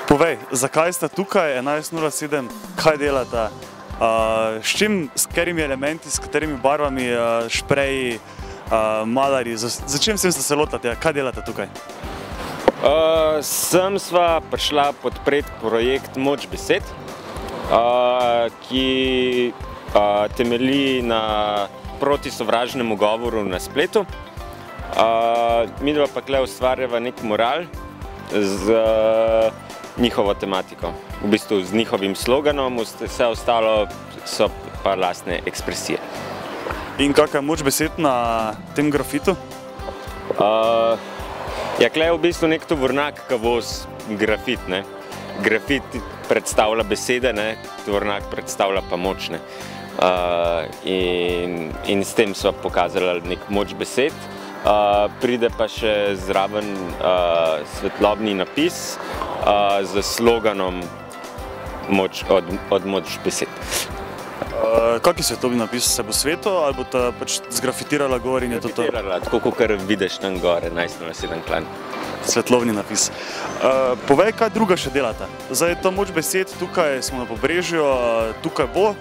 Povej, zakaj ste tukaj 11.07, kaj delate, s katerimi elementi, s katerimi barvami, špreji, malarji, za čim ste se lotili, kaj delate tukaj? Sem sva prišla podpreti projekt Moč besed, ki temelji na protisovražnemu govoru na spletu. Midva pa tukaj ustvarjava nek moral z njihovo tematiko, v bistvu z njihovim sloganom, vse ostalo so pa lastne ekspresije. In kakšna je moč besed na tem grafitu? Ja, tukaj je v bistvu nek tovornjak, ki vozi grafit. Grafit predstavlja besede, tovornjak predstavlja pa moč. In s tem sva pokazala nek moč besed. Pride pa še zraven svetlobni napis z sloganom od moč besed. Kaki svetlobni napis? Se bo sveto ali bo ta pač zgrafitirala gor in je to to? Grafitirala, tako kakor vidiš tam gore, 11.07 klan. Svetlobni napis. Povej, kaj druga še delate? Zdaj ta moč besed, tukaj smo na Pobrežju, tukaj bo,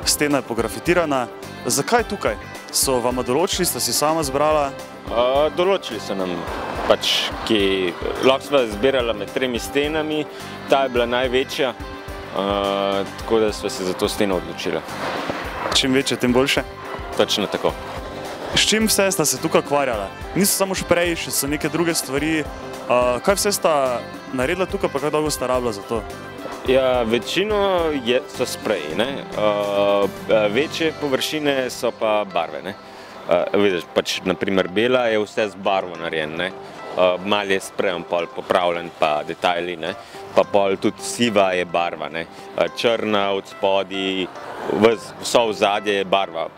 stena je pografitirana. Zakaj tukaj? So vama določili, ste si sama zbrala? Določili so nam, ki lahko sva zbirala med 3 stenami, ta je bila največja, tako da sva se za to steno odločila. Čim večje, tem boljše? Točno tako. S čim vse sta se tukaj ukvarjala? Niso samo špreji, še so neke druge stvari. Kaj vse sta naredila tukaj, pa kaj dolgo sta rabila za to? Ja, večino so spreji, večje površine so pa barve. Vidiš, naprimer bela je vse z barvo narejen, mal je sprejem pol popravljen pa detajli, pa pol tudi siva je barva, črna od spodi, vso vzadje je barva,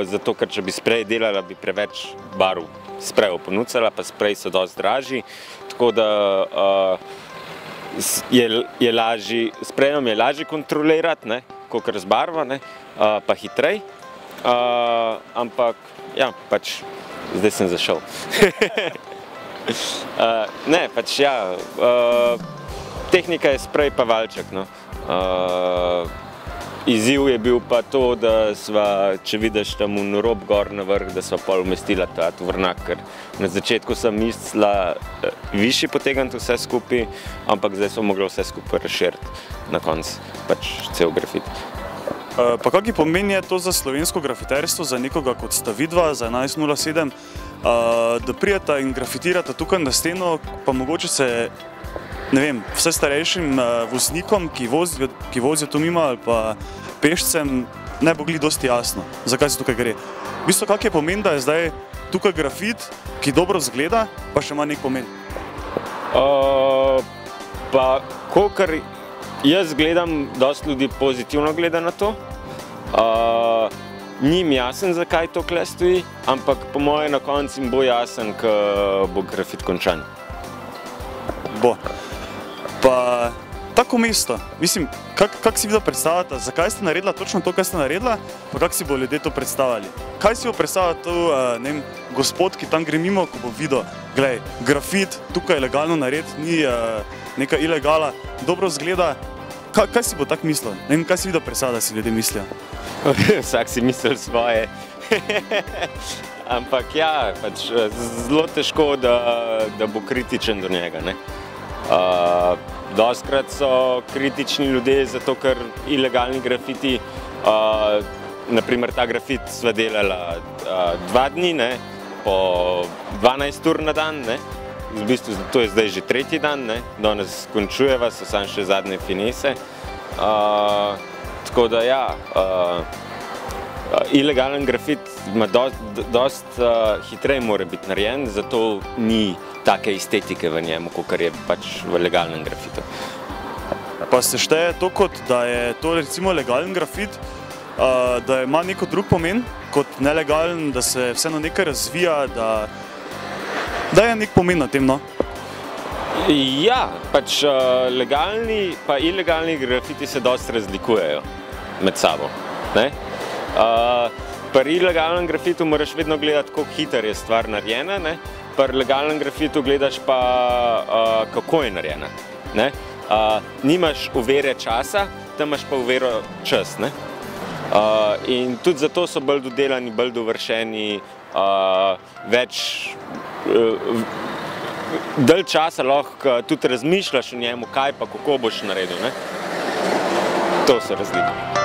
zato ker če bi sprej delala, bi preveč barv sprejev ponudila, pa sprej so dosti dražji, tako da sprejem je lažje kontrolirati, kakor z barvo, pa hitrej, ampak ja, zdaj sem zašel. Tehnika je sprej pa valček. Izziv je bil pa to, da sva, če vidiš tam v rob gor na vrh, da sva pol umestila ta tovornjak, ker na začetku sem mislila višji potegniti vse skupaj, ampak zdaj smo mogli vse skupaj razširiti na koncu, cel grafit. Pa kaki pomen je to za slovensko grafiterstvo, za nekoga kot sta vidva, za 11.07, da prijeta in grafitirata tukaj na steno, pa mogoče se, ne vem, vse starejšim voznikom, ki vozijo tu mimo ali pa pešcem, ne bo glih dosti jasno, zakaj se tukaj gre. V bistvu, kak je pomen, da je zdaj tukaj grafit, ki dobro zgleda, pa še ima nek pomen? Pa, kakor jaz gledam, dosti ljudi pozitivno gleda na to. Ni jim jasen, zakaj to tukaj stoji, ampak po moje na koncu jim bo jasen, ko bo grafit končan. Bo. Pa tako mesto, mislim, kak si videl predstavljati, zakaj ste naredila točno to, kaj ste naredila, pa kak si bo ljudje to predstavljali? Kaj si bo predstavljati to, ne vem, gospod, ki tam gre mimo, ko bo videl, glej, grafit, tukaj je legalno narediti, ni neka ilegala, dobro zgleda. Kaj si bo tak mislil? Ne vem, kaj si videl predstavljati, da si ljudje mislijo? Vsak si misli svoje. Ampak ja, zelo težko, da bo kritičen do njega. Dostikrat so kritični ljudje, zato ker ilegalni grafiti, naprimer ta grafit sva delala 2 dni, po 12 ur na dan, v bistvu to je zdaj že 3. dan, danes končujeva, so samo še zadnje finese. Tako da ja, ilegalen grafit dosti hitreje mora biti narejen, zato ni take estetike v njemu, kakor je v legalnem grafitu. Pa se šteje to kot, da je to recimo legalen grafit, da ima neko drug pomen kot nelegalen, da se vseeno nekaj razvija, da je nek pomen na tem, no? Ja, legalni pa ilegalni grafiti se dosti razlikujejo med sabo. Pri ilegalnem grafitu moraš vedno gledati, koliko hiter je stvar narejena, pri legalnem grafitu gledaš pa, kako je narejena. Nimaš uvere časa, tam imaš pa uvero čas, ne? In tudi zato so bolj dodelani, bolj dovršeni, dalj časa lahko tudi razmišljaš o njemu, kaj pa kako boš naredil, ne? To so razlike.